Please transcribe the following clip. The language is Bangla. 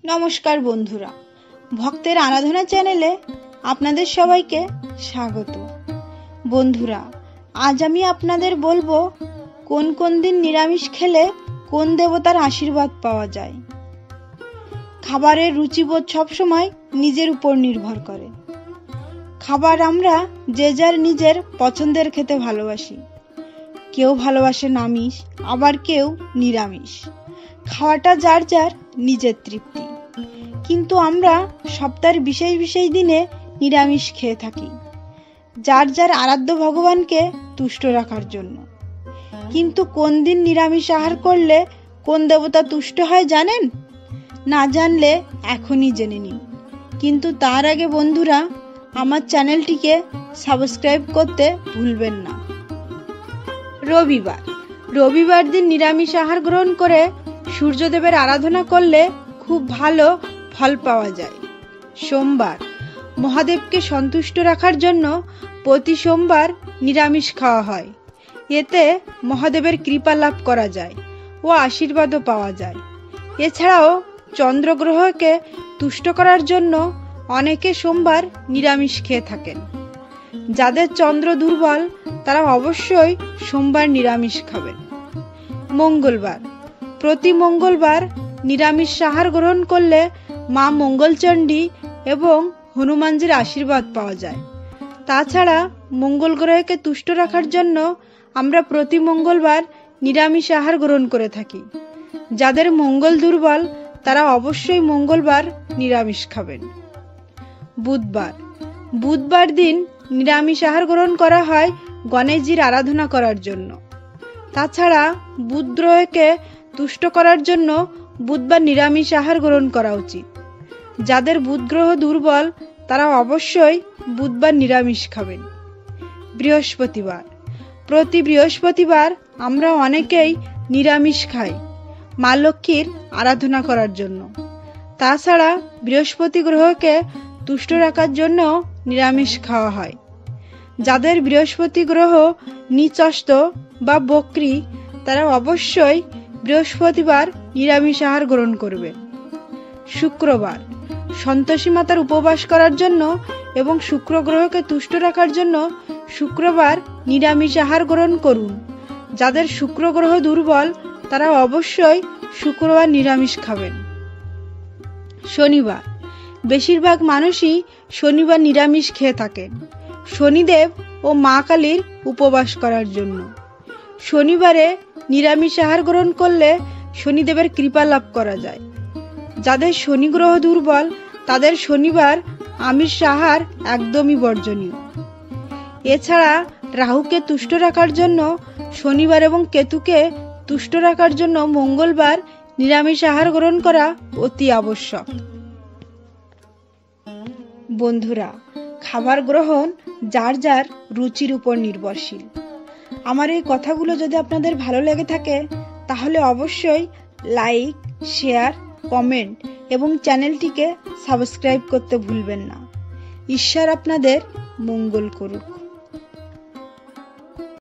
নমস্কার বন্ধুরা, ভক্তের আরাধনা চ্যানেলে আপনাদের সবাইকে স্বাগত। বন্ধুরা, আজ আমি আপনাদের বলবো কোন কোন দিন নিরামিষ খেলে কোন দেবতার আশীর্বাদ পাওয়া যায়। খাবারের রুচিবোধ সবসময় নিজের উপর নির্ভর করে। খাবার আমরা যে যার নিজের পছন্দের খেতে ভালোবাসি। কেউ ভালোবাসেন আমিষ, আবার কেউ নিরামিষ। খাওয়াটা যার যার নিজের তৃপ্তি। কিন্তু আমরা সপ্তাহের বিশেষ বিশেষ দিনে নিরামিষ খেয়ে থাকি, যার যার আরাধ্য ভগবানকে তুষ্ট রাখার জন্য। কিন্তু কোন দিন নিরামিষ আহার করলে কোন দেবতা তুষ্ট হয় জানেন? না জানলে এখনই জেনে নিন। কিন্তু তার আগে বন্ধুরা, আমার চ্যানেলটিকে সাবস্ক্রাইব করতে ভুলবেন না। রবিবার দিন নিরামিষ আহার গ্রহণ করে সূর্যদেবের আরাধনা করলে খুব ভালো ফল পাওয়া যায়। সোমবার, মহাদেবকে সন্তুষ্ট রাখার জন্য প্রতি সোমবার নিরামিষ খাওয়া হয়। এতে মহাদেবের কৃপা লাভ করা যায় ও আশীর্বাদও পাওয়া যায়। এছাড়াও চন্দ্রগ্রহকে তুষ্ট করার জন্য অনেকে সোমবার নিরামিষ খেয়ে থাকেন। যাদের চন্দ্র দুর্বল তারা অবশ্যই সোমবার নিরামিষ খাবেন। মঙ্গলবার, প্রতি মঙ্গলবার নিরামিষ আহার গ্রহণ করলে মা মঙ্গলচণ্ডী এবং হনুমানজির আশীর্বাদ পাওয়া যায়। তাছাড়া মঙ্গল গ্রহকে তুষ্ট রাখার জন্য আমরা প্রতি মঙ্গলবার নিরামিষ আহার গ্রহণ করে থাকি। যাদের মঙ্গল দুর্বল তারা অবশ্যই মঙ্গলবার নিরামিষ খাবেন। বুধবার দিন নিরামিষ আহার গ্রহণ করা হয় গণেশজির আরাধনা করার জন্য। তাছাড়া বুধ গ্রহকে তুষ্ট করার জন্য বুধবার নিরামিষ আহার গ্রহণ করা উচিত। যাদের বুধ গ্রহ দুর্বল তারা অবশ্যই বুধবার নিরামিষ খাবেন। বৃহস্পতিবার, প্রতি বৃহস্পতিবার আমরা অনেকেই নিরামিষ খাই মা লক্ষ্মীর আরাধনা করার জন্য। তাছাড়া বৃহস্পতি গ্রহকে তুষ্ট রাখার জন্য নিরামিষ খাওয়া হয়। যাদের বৃহস্পতি গ্রহ নিচস্ত বা বক্রী তারা অবশ্যই বৃহস্পতিবার নিরামিষ আহার গ্রহণ করবে। শুক্রবার, সন্তোষী মাতার উপবাস করার জন্য এবং শুক্র গ্রহকে তুষ্ট রাখার জন্য শুক্রবার নিরামিষ আহার গ্রহণ করুন। যাদের শুক্র গ্রহ দুর্বল তারা অবশ্যই শুক্রবার নিরামিষ খাবেন। শনিবার, বেশিরভাগ মানুষই শনিবার নিরামিষ খেয়ে থাকেন শনিদেব ও মা কালীর উপবাস করার জন্য। শনিবারে নিরামিষ আহার গ্রহণ করলে শনিদেবের কৃপা লাভ করা যায়। যাদের শনি গ্রহ দুর্বল তাদের শনিবার আমিষ আহার একদমই বর্জনীয়। এছাড়া রাহুকে তুষ্ট রাখার জন্য শনিবার এবং কেতুকে তুষ্ট রাখার জন্য মঙ্গলবার নিরামিষ আহার গ্রহণ করা অতি আবশ্যক। বন্ধুরা, খাবার গ্রহণ যার যার রুচির উপর নির্ভরশীল। আমার এই কথাগুলো যদি আপনাদের ভালো লেগে থাকে তাহলে অবশ্যই লাইক, শেয়ার, কমেন্ট এবং চ্যানেলটিকে সাবস্ক্রাইব করতে ভুলবেন না। ঈশ্বর আপনাদের মঙ্গল করুক।